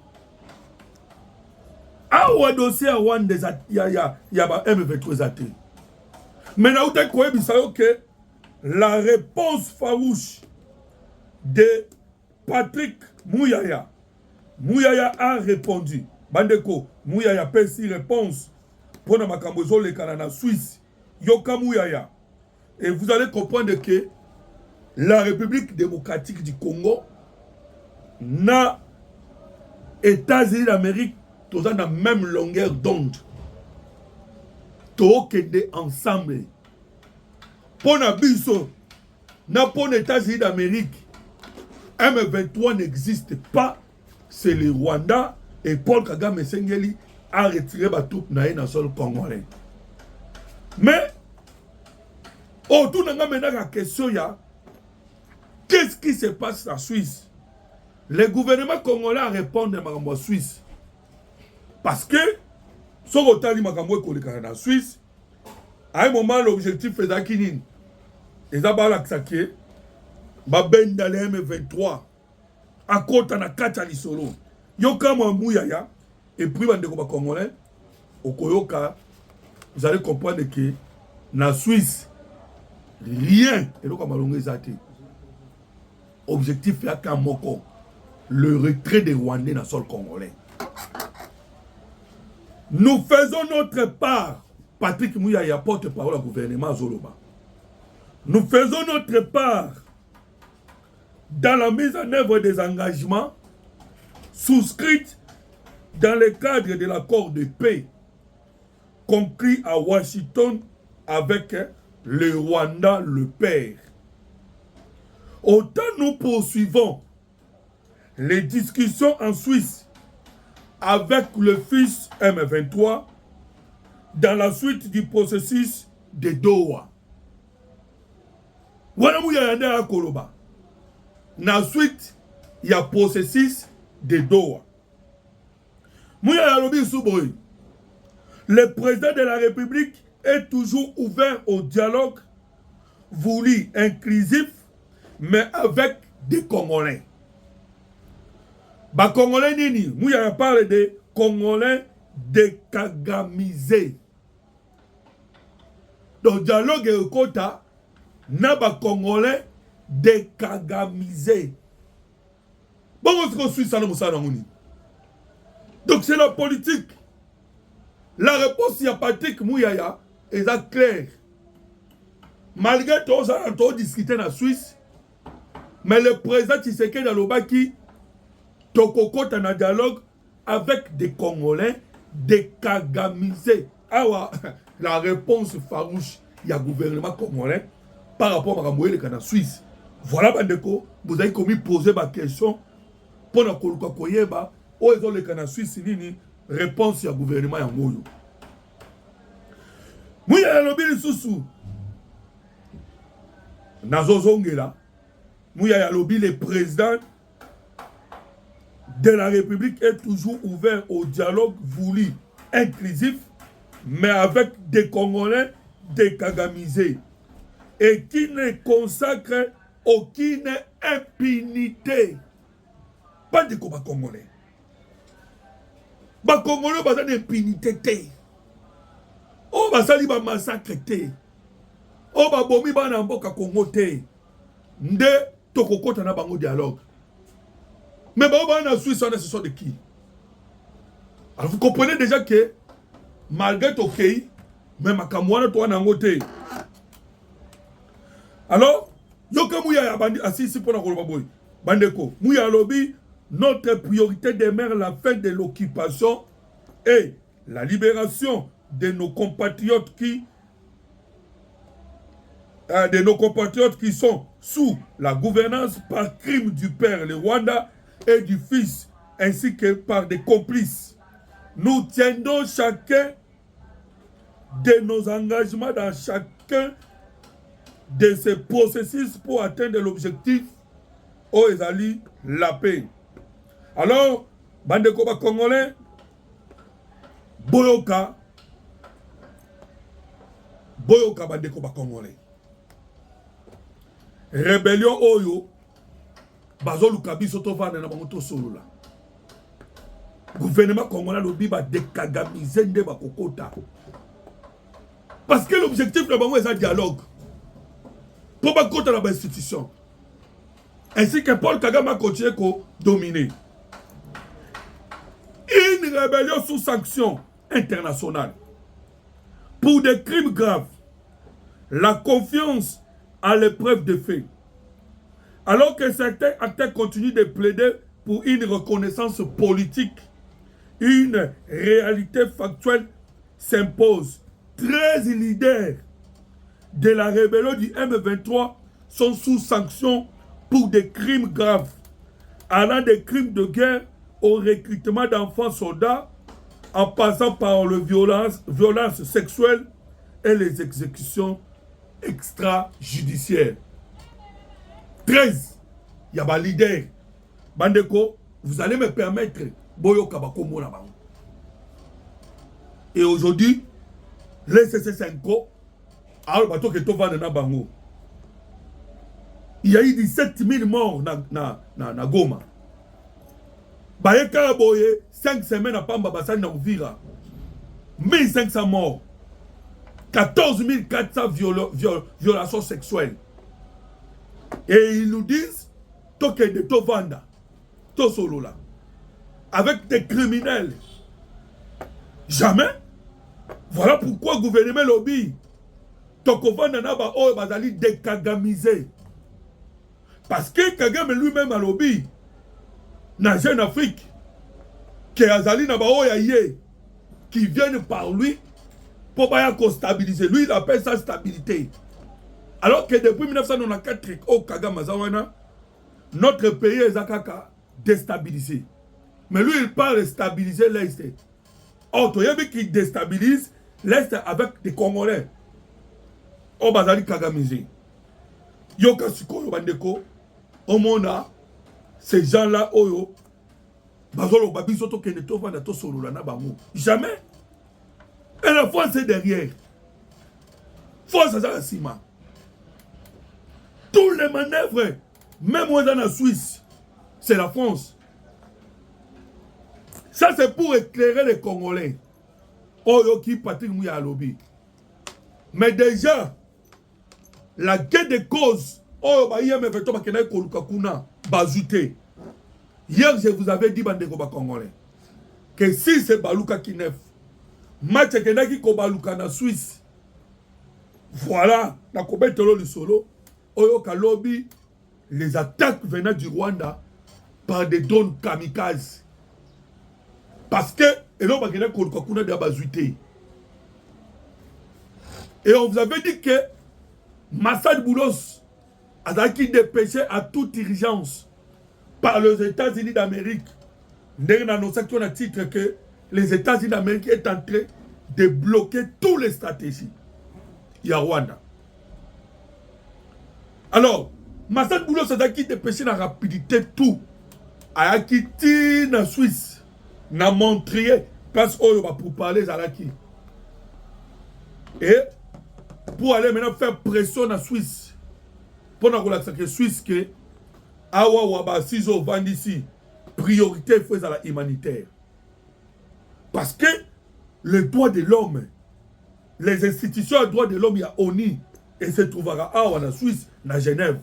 Awa dossier à Rwanda ya ba M23 Zate. Maintenant vous avez quoi que la réponse farouche de Patrick Mouyaya a répondu. Bandeko Mouyaya pesi réponse pour na makambo le Canada Suisse yoka Mouyaya. Et vous allez comprendre que la République démocratique du Congo na États-Unis d'Amérique tous dans la même longueur d'onde. Tous ensemble. Pour na biso na pour les États-Unis d'Amérique M23 n'existe pas, c'est le Rwanda et Paul Kagame Sengeli a retiré ma troupe na na sol congolais. Mais autour de la question ya qu'est-ce qui se passe en Suisse? Le gouvernement congolais répond à Suisse. Parce que ce que makambo koleka na Suisse à un moment l'objectif faisait kinine. Et ça ba que ba benda le M23 à côté na kata lisolo. Yoka Mouyaya et puis bandeko ba congolais okoyoka vous allez comprendre que na Suisse rien et donc malongo ezate. Objectif ya kamoko le retrait des Rwandais dans le sol congolais. Nous faisons notre part. Patrick Mouyaya porte-parole au gouvernement Zoloba. Nous faisons notre part dans la mise en œuvre des engagements souscrits dans le cadre de l'accord de paix conclu à Washington avec le Rwanda le père. Autant nous poursuivons les discussions en Suisse avec le fils M23 dans la suite du processus de Doha. Voilà où il y a un Koloba. Dans la suite, il y a processus de Doha. Le président de la République est toujours ouvert au dialogue voulu inclusif, mais avec des Congolais. Bah Congolais nini, Mouyaya parle de Congolais dékagamisés. Donc dialogue et kota na ba Congolais dékagamisé. Bon, on se suit ça, donc c'est la politique. La réponse, il y a Patrick Mouyaya, est claire. Malgré tout ça, on a discuté en Suisse, mais le président Tshisekedi Alobaki, Tokoko est en dialogue avec des Congolais dékagamisés. Ah, la réponse farouche, il y a le gouvernement congolais par rapport à Mouyele en Suisse. Voilà, Bandeko, vous avez commis poser ma question pour la Koluka Koyeba, où ils ont les canaux Suisse, réponse au gouvernement Yangoyo. Mouyele Lobili Soussou. Nazozongela. Mouyele Lobili, le président de la République, est toujours ouvert au dialogue voulu, inclusif, mais avec des Congolais dékagamisés et qui ne consacre aucune impunité. Pas de combat congolais. Les Congolais ont une impunité. Oh, basali ba massacre te. Oh, ba bomi ba na mboka Congo te. Nde tokokota na bango dialogue. Mais ba na Suisse, ce sont de qui? Alors vous comprenez déjà que malgré ton pays, mais makamwana toi nangote. Alors, yoka mouya bandi assis pour la kolobaboy. Bandeko, mouya lobby, notre priorité demeure la fin de l'occupation et la libération de nos compatriotes qui sont sous la gouvernance par crime du père, le Rwanda, et du fils, ainsi que par des complices. Nous tiendrons chacun de nos engagements dans chacun de ces processus pour atteindre l'objectif au Ezali, la paix. Alors, Bandeko ba Congolais, Boyoka Bandeko ba Congolais. Rébellion Oyo, Bazolu Kabiso Tovane na Bangoto Solula. Gouvernement congolais lobi ba dékagamiser nde ba kokota. Parce que l'objectif de Bango est un dialogue. Pour pas contre la institution. Ainsi que Paul Kagame a continué à dominer. Une rébellion sous sanction internationale. Pour des crimes graves. La confiance à l'épreuve de fait. Alors que certains acteurs continuent de plaider pour une reconnaissance politique, une réalité factuelle s'impose. 13 leaders de la rébellion du M23 sont sous sanction pour des crimes graves, allant des crimes de guerre au recrutement d'enfants soldats, en passant par les violences sexuelles et les exécutions extrajudiciaires. 13. Il y a des leaders. Bandeko, vous allez me permettre Boyo Kabako Monabango. Et aujourd'hui, les CC5, il y a eu 17 000 morts na Goma. Bayeka Boye, 5 semaines à Pamba Bassani na Ouvira. 1500 morts. 14 400 violations sexuelles. Et ils nous disent, Toke de Tovanda, Tosolola, avec des criminels. Jamais. Voilà pourquoi le gouvernement lobby, Tokovanda Naba Oye Bazali dékagamisé. Parce que Kagame lui-même a lobby, dans Jeune Afrique, que Azali Naba Oye qui viennent par lui pour stabiliser. Lui, il appelle ça stabilité. Alors que depuis 1994, au Kagame Zawana, notre pays est déstabilisé. Mais lui, il parle de stabiliser l'Est. Or, tu as qui déstabilise l'Est avec des Congolais. Au Bazali Kagamizi. Yoka Suko Bandeko, au Mona, ces gens-là, Oyo, Bazolo Babisoto Keneto Vandato Solulana Bango. Jamais. Et la France est derrière. France à la Sima. Tous les manœuvres, même dans la Suisse, c'est la France. Ça, c'est pour éclairer les Congolais. Oyoki Patrick Mouya Lobby. Mais déjà, la guerre des causes Oh, bah, hier, mais veto, bah, kenai koluka kuna, bazute. Hier, je vous avais dit, bandeko ba congolais, que si c'est Baluka Kinef, match kenaki ko Baluka na Suisse, voilà, na kobetelo le solo, oyo kalobi, les attaques venant du Rwanda par des drones kamikazes. Parce que, et là, on va koluka kuna de bazute. Et on vous avait dit que Massad Boulos a été dépêché à toute urgence par les États-Unis d'Amérique. Nous avons annoncé qu'on a titre que les États-Unis d'Amérique est en train de bloquer toutes les stratégies. Il y a Rwanda. Alors, Massad Boulos a été dépêché dans la rapidité tout. A quitté la Suisse, na Montréal, parce qu'on va pour parler à la qui. Et pour aller maintenant faire pression en Suisse. Pour nous relaxer que Suisse que awa waba sizo vandisi priorité faut à la humanitaire. Parce que les droits de l'homme, les institutions de droits de l'homme, il y a ONU et se trouvera en Suisse, en Genève.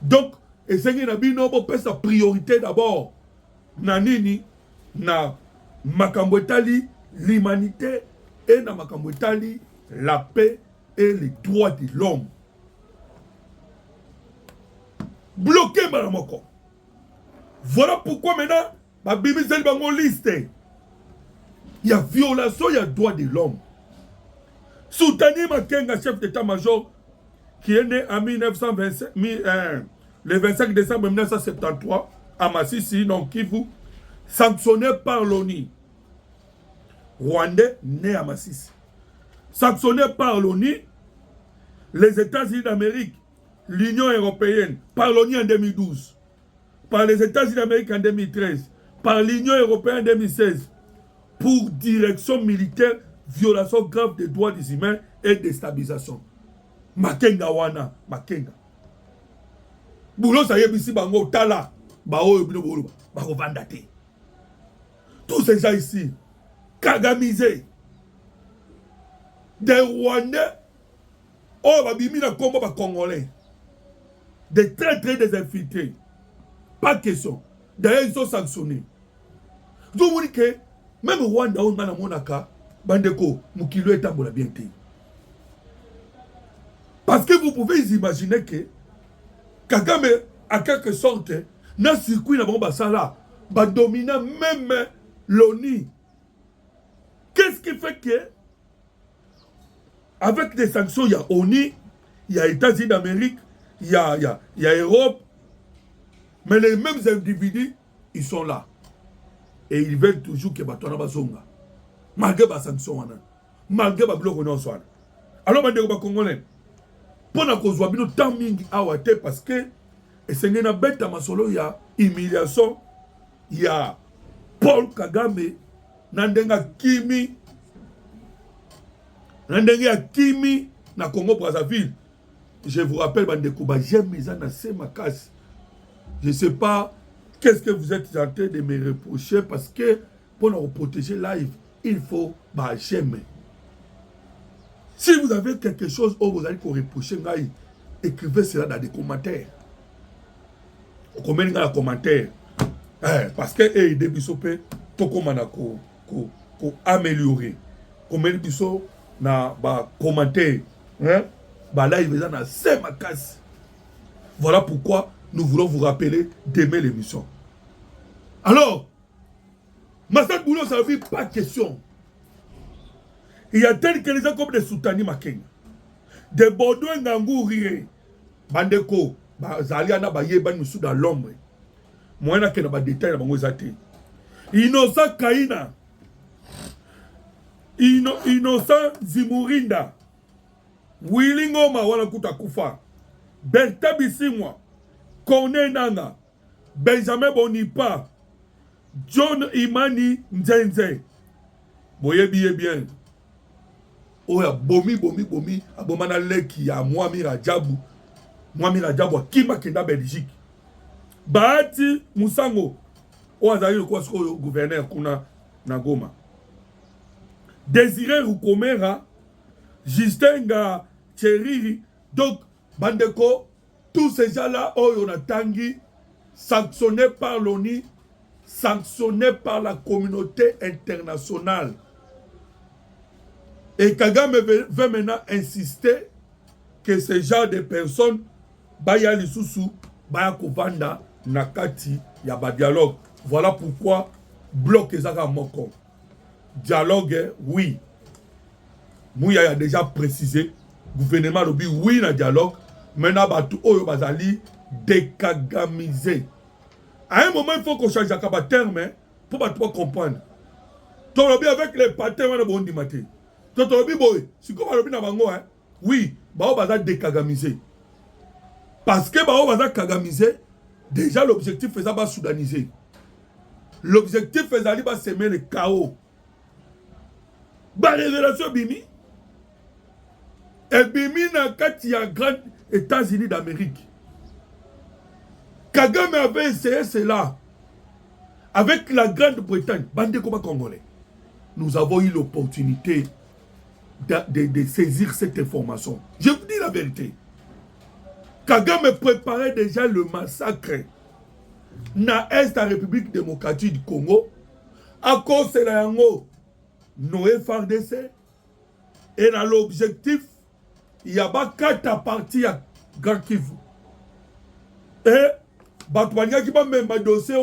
Donc, et c'est que sa priorité d'abord na nini na makambo etali l'humanité et na makambo etali la paix et les droits de l'homme. Bloqué Maramoko. Voilà pourquoi maintenant, ma Bible c'est dans liste. Il y a violation, il y a droits de l'homme. Soutani Makenga, chef d'état-major, qui est né en 1925, le 25 décembre 1973, à Massissi, donc Kivu, sanctionné par l'ONU. Rwandais, né à Massissi. Sanctionné par l'ONU, les États-Unis d'Amérique, l'Union européenne, par l'ONU en 2012, par les États-Unis d'Amérique en 2013, par l'Union européenne en 2016, pour direction militaire, violation grave des droits des humains et déstabilisation. Makenga wana, Makenga. Boulo sa yebisi bango tala, bao ebino bolo, bako vandate. Tous ces gens ici, kagamisés, des Rwandais, oh, babimi na combat ba Congolais. Des très désinfiltrés. Pas de question. D'ailleurs, ils sont sanctionnés. Je vous dis que même Rwanda, on a monaka, bandeko, mukilo est tambola bien té. Parce que vous pouvez imaginer que Kagame, à quelque sorte, dans ce circuit, va dominer même l'ONU. Qu'est-ce qui fait que, avec des sanctions, il y a ONU, il y a États-Unis d'Amérique, il y a Europe, mais les mêmes individus, ils sont là. Et ils veulent toujours que Batouana Bazonga. Malgré les sanctions, malgré les blocs, alors, les Congolais, pour nous voir bien tant mingi awate parce que c'est une bête à masolo, il y a humiliation, il y a Paul Kagame, Nandenga Kimi, Nandenga Kimi, na Congo Brazzaville. Je vous rappelle, Bandekouba, j'aime mes anassés ma casse. Je ne sais pas qu'est-ce que vous êtes en train de me reprocher parce que pour nous protéger live, il faut j'aime. Si vous avez quelque chose où vous allez reprocher, écrivez cela dans des commentaires. Combien de commentaires? Parce que les débissopés, tout comme on a améliorer. Combien de bisous na commentaires? Là, il va dans c'est ma casse. Voilà pourquoi nous voulons vous rappeler d'aimer l'émission. Alors, Massad Boulos, ça ne fait pas question. Il y a tel que les gens comme des Soutani Makenga, des Bordeaux Ngangourie, Bandeko, Zaliana Bayeba nous sous dans l'ombre. Moi, je n'ai pas de détails dans mon zate. Innocent Kaina, Innocent Zimurinda, Willingoma wana kuta kufa, Berta Bisimwa, Kone Nanga, Benjamin Bonipa, John Imani Nzenze. Boye bien. Oya bomi, abomana leki ya Mwami Rajabu Kima Kenda Belgique. Bahati Musango, oazali le kwa gouverneur kuna na Goma. Désiré Rukomera, Justin Nga Cheriri, donc Bandeko, tous ces gens-là, on a tangi, sanctionnés par l'ONU, sanctionnés par la communauté internationale. Et Kagame veut maintenant insister que ce genre de personnes, baya lisusu, baya kovanda, nakati, yaba dialogue. Voilà pourquoi bloc ezaka moko. Dialogue, oui. Mouya a déjà précisé, gouvernement lobi oui na dialogue, maintenant batu oyo bazali dékagamisé. À un moment, il faut qu'on change à terme pour pas comprendre. Donc, avec les patins, on a bon dimaté. Donc, si on a bien oui, on va dékagamiser. Parce que on va kagamiser, déjà l'objectif c'est de soudaniser. L'objectif c'est de semer le chaos. La révélation Bimi. Et Bimi n'a qu'à y a grand États-Unis d'Amérique. Kagame avait essayé cela avec la Grande-Bretagne, bande comme congolais. Nous avons eu l'opportunité de saisir cette information. Je vous dis la vérité. Kagame préparait déjà le massacre dans l'Est de la République démocratique du Congo à cause de la Noé FARDC et dans l'objectif, il y a pas 4 parties à Grand Kivu. Et Batouania qui va même dossier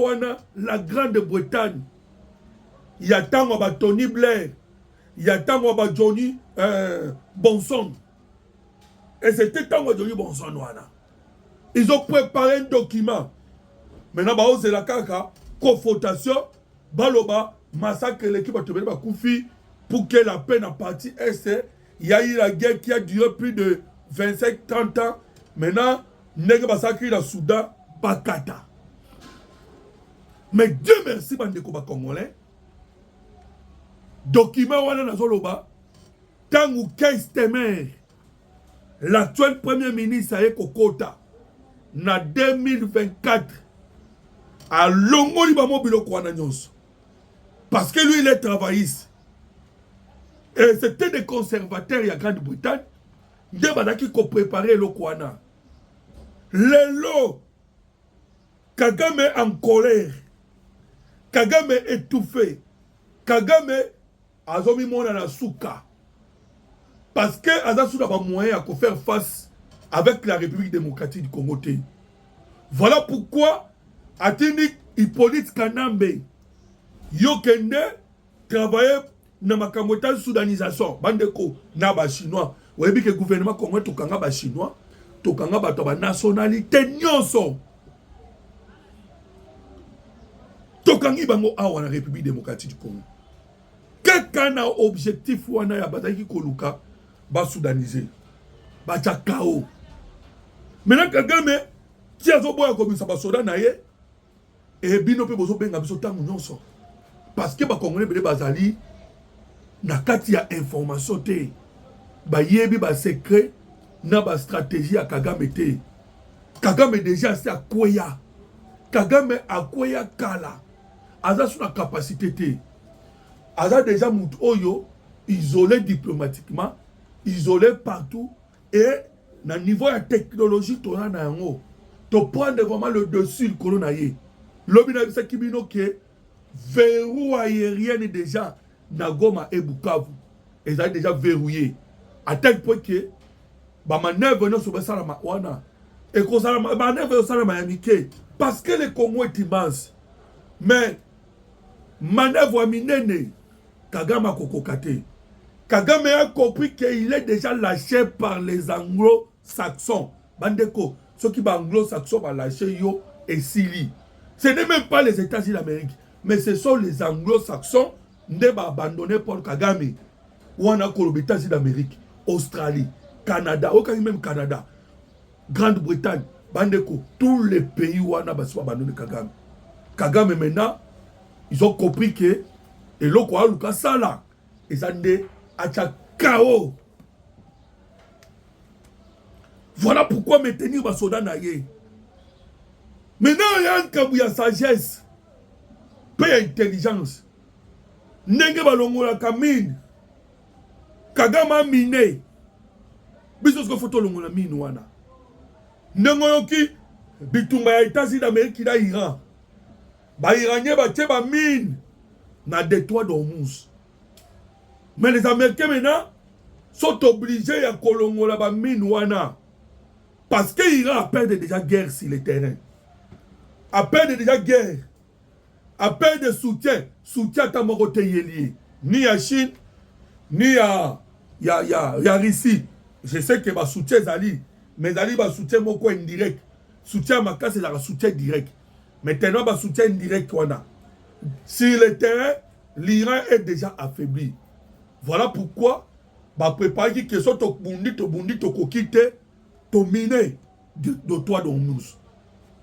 la Grande-Bretagne. Il y a tant de Tony Blair, il y a tant de Johnny Bonson. Et c'était tant de Johnny Bonson. Ils ont préparé un document. Maintenant, c'est la caca, confrontation, baloba, massacre l'équipe de Koufi pour que la paix n'a partie est. Il y a eu la guerre qui a duré plus de 25-30 ans. Maintenant, Nègre massacre la Soudan. Bakata. Mais Dieu merci, bande de Congolais. Document wana nazoloba. Tangu 15 temer. L'actuel premier ministre Aye Kokota. Na 2024. A longo li ba mobilo kwana nyonso. Parce que lui il est travailliste. Et c'était des conservateurs il y a Grande-Bretagne. Nde badaki ko préparer le kwana. Lelo. Kagame en colère. Kagame étouffé. Kagame a zomi mona na souka. Parce que Azasu n'a pas moyen à faire face avec la République démocratique du Congo. Voilà pourquoi Atini Hippolyte Kanambe Yokende travaillait dans ma camotage soudanisation. Bandeko na ba chinois. Vous voyez que le gouvernement congolais tokanga ba chinois, tokanga ba nationalité nyonso. Tokangi bango awa na République démocratique du Congo. Quel objectif wana ya bataki koluka ba soudaniser. Ba chakao. Maintenant Kagame qui a zoboya komisa ba soda na ye et bino pe bozo benga biso tangu nyonso. Parce que ba congolais bele bazali na kati ya information te. Ba yebi ba secret na ba stratégie ya Kagame te. Kagame déjà c'est akoya. Kagame akoya kala. Aza sur la capacité te. Aza déjà mout oyo isolé diplomatiquement, isolé partout et na niveau de technologie tona na yango. To prendre vraiment le dessus le colonaye. Lobina bisa kibino ke verrou aérien déjà na Goma et Bukavu. Et ça déjà verrouillé à tel point que ba manœuvre no so basala ma wana et ko sala ma manœuvre sala ma amike parce que le Congo est immense. Mais manœuvre minene Kagame a kokokate. Kagame a compris qu'il est déjà lâché par les anglo-saxons. Bandeko, ceux qui sont anglo-saxons vont lâcher yo et Sili. Ce n'est même pas les États-Unis d'Amérique, mais ce sont les anglo-saxons qui ont abandonné Paul Kagame. Ou on a les États-Unis d'Amérique, Australie, Canada, aucun même Canada, Grande-Bretagne, Bandeko, tous les pays où on a abandonné Kagame. Kagame maintenant, ils ont compris que et l'autre quoi Lucas Sala et ça ne a chaos. Voilà pourquoi maintenir ma soda naïe. Maintenant il y a un kabouya sagesse, paix intelligence. Nenge balongo la kamine. Kagama mine. Biso ce que faut longo la mine wana. Nengoyoki, bitumba ya États-Unis d'Amérique na Iran. Ba Iranien ba tie ba mine na détroit d'Ormuz. Mais les Américains maintenant sont obligés à kolongola ba mine wana. Parce que l'Iran a perdu déjà guerre sur le terrain. A perdu déjà guerre. A perdu de soutien. Soutien à Tamorote Yélié. Ni à Chine, ni à Russie. Je sais que ma soutien Zali. Mais Zali va soutien mon coin indirect. Soutien à ma casse, c'est la soutien direct. Maintenant, ma soutien indirect qu'on a. Sur le terrain, l'Iran est déjà affaibli. Voilà pourquoi, ma préparer que soit au Bundi, au Kokite, au miné de toi d'Ormuz.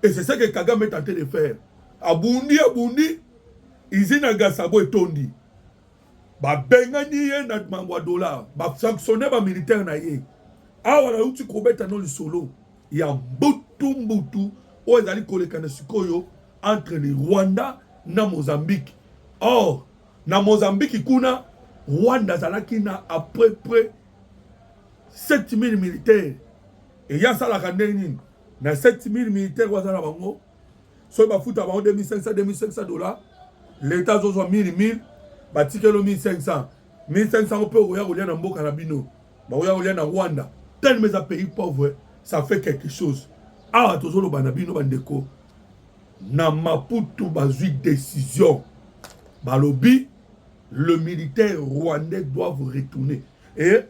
Et c'est ça que Kagame est tenté de faire. À Bundi, ils ont Gasabo et Tondi. Ba bengani na mambwa dollar. Ba sanctionner ba militaire na ye. Awa na uti kobeta no solo. Ya mbutu o ezali kolekana sikoyo entre le Rwanda na Mozambique. Or, na Mozambique kuna Rwanda zalaki na à peu près 7000 militaires. Et ya sala kandeni na 7000 militaires wazala bango. So ba futa bango 2500 dollars. L'État zozo 1000 batikelo 1500. 1500 on peut regarder na mboka na bino. Ba regarder na Rwanda. Tellement les pays pauvres, ça fait quelque chose. Ah, toujours le banabino bandeko. Na Maputo bazui décision. Balobi, le militaire rwandais doit retourner. Et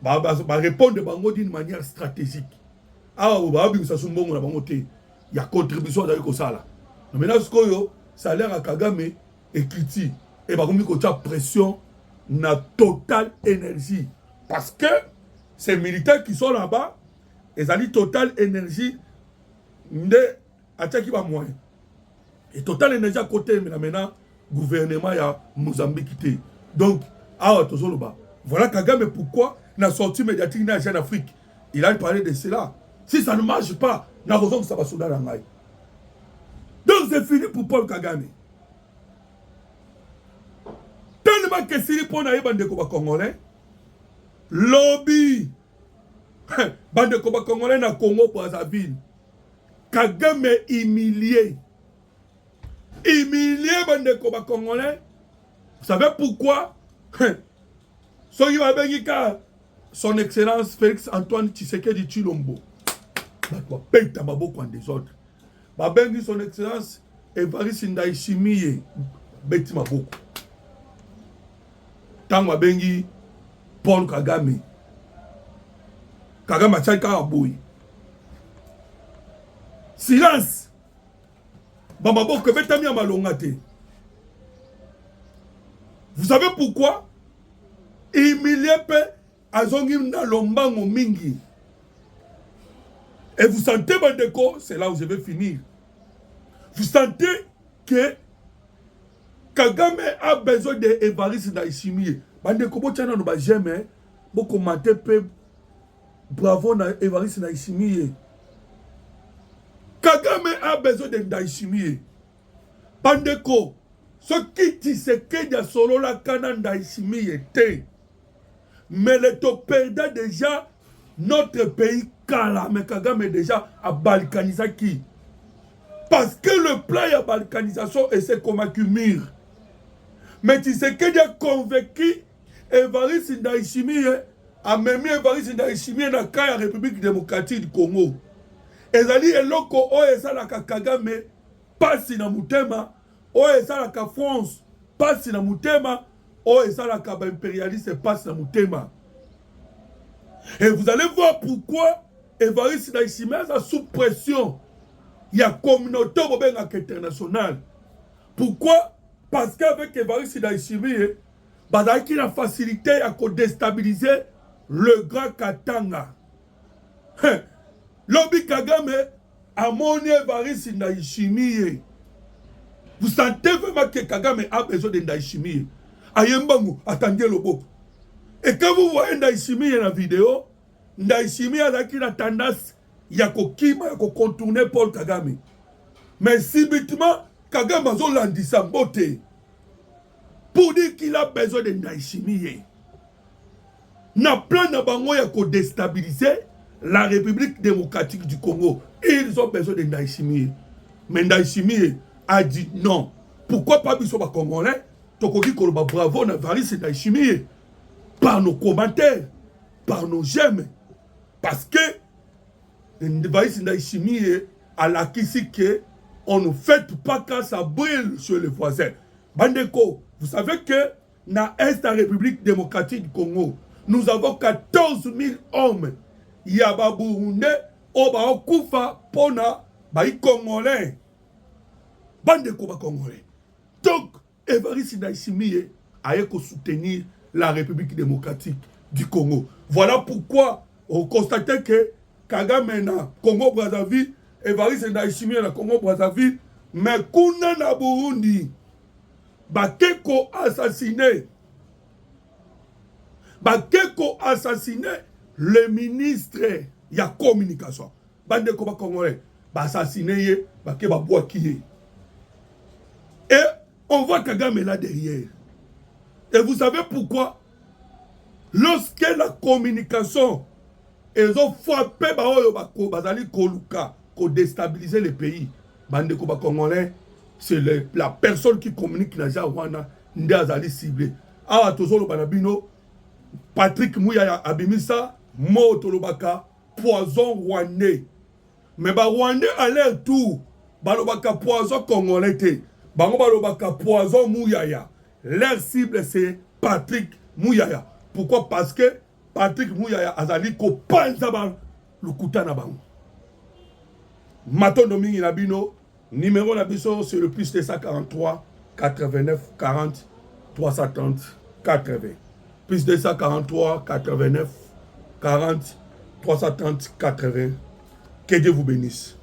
répondre bango d'une manière stratégique. Ah, babi ça sumbongo na bango te. Il y a contribution dans le sala. Maintenant ce koyo, salaire à Kagame et Kiti et bakomi ko tia pression na Total Énergie parce que ces militaires qui sont là-bas, ils ont dit Total Énergie de attaquer pas moyen. Et Total Énergie à côté maintenant gouvernement ya Mozambique. Donc voilà Kagame pourquoi la sortie médiatique na en Afrique. Il a parlé de cela. Si ça ne marche pas, na raison que ça va soudain la maille. Donc c'est fini pour Paul Kagame. Tellement que c'est pour na yebande ko ba congolais. Lobby bande koba congolais na Congo Brazzaville. Kagame humilié bande koba congolais. Vous savez pourquoi? Soki babengika son excellence Félix Antoine Tshisekedi Tshilombo bakwa peta maboko en désordre. Babengi son excellence Evariste Ndayishimiye beti maboko. Tant babengi Paul Kagame. Kagame a tchaïka aboui. Silence. Bamabo que betami a malongate. Vous savez pourquoi? Humilié pe azongi na lombango mingi. Et vous sentez, Bandeko, c'est là où je vais finir. Vous sentez que Kagame a besoin d'Evariste Ndayishimiye. Bandeko, bo tchana no ba j'aime, bo commenter pe bravo na Evariste Ndayishimiye. Kagame a besoin de Ndayishimiye. Bandeko, ce qui Tshisekedi a solo la kana Ndayishimiye te. Mais le to perdant déjà notre pays kala, mais Kagame déjà a balkanisé qui? Parce que le plan de balkanisation et c'est comme accumule. Mais Tshisekedi a convaincu Evariste Ndayishimiye a même Evariste Ndayishimiye na la République démocratique du Congo. Ezali eloko o esalaka Kagame pasi na mutema, o esalaka France pasi na mutema, o esalaka ba impérialiste pasi na mutema. Et vous allez voir pourquoi Evariste Ndayishimiye est sous pression. Il y a communauté internationale. Pourquoi? Parce qu'avec Evariste Ndayishimiye, il y a la facilité à déstabiliser le grand Katanga. Lobby Kagame a monné Evariste Ndayishimiye. Vous sentez vraiment que Kagame a besoin de Ndayishimiye. Ayembangu, attendez le beau. Et quand vous voyez Ndayishimiye dans la vidéo, Ndayishimiye a la tendance à contourner Paul Kagame. Mais subitement, Kagame a landisa mbote pour dire qu'il a besoin de Ndayishimiye. Na plan na bango ya ko déstabiliser la République démocratique du Congo, ils ont besoin de Ndayishimiye. Mais Ndayishimiye a dit non. Pourquoi pas Bisoba Congolais? Tokoki Koloba bravo na Evariste Ndayishimiye. Par nos commentaires, par nos j'aime. Parce que Evariste Ndayishimiye a l'acquis que on ne fait pas quand ça brûle sur les voisins. Bandeko, vous savez que dans l'Est de la République démocratique du Congo, nous avons 14 000 hommes. Il y a des Burundais, Oba Okufa, Pona, Baï Congolais. Bandeko ba Congolais. Donc, Evariste Ndayishimiye a soutenir la République démocratique du Congo. Voilà pourquoi on constate que Kagame na Congo-Brazzaville, Evariste Ndayishimiye na Congo-Brazzaville, mais kuna na Burundi, Bakeko assassiné. Bakeko assassiné le ministre de la communication. Bandeko ba Congolais, assassiné, Bakeba Boakiye. Et on voit Kagame là derrière. Et vous savez pourquoi? Lorsque la communication, ils ont frappé Bazali Koluka, pour déstabiliser le pays. Bandeko ba Congolais, c'est la personne qui communique na Jawana, Ndazali ciblé. Ah, Tozolo Banabino, Patrick Mouyaya Abimisa, Mo Tolobaka, poison rwandais. Mais ba rwandais à leur tour, balobaka poison congolais. Bango balobaka poison Mouyaya. Leur cible c'est Patrick Mouyaya. Pourquoi? Parce que Patrick Mouyaya azali ko panza ba lukuta na bango. Maton Domingue Nabino, numéro Nabiso c'est le plus de 143 89 40 330 80. Plus de 143 89 40 330 80. Que Dieu vous bénisse.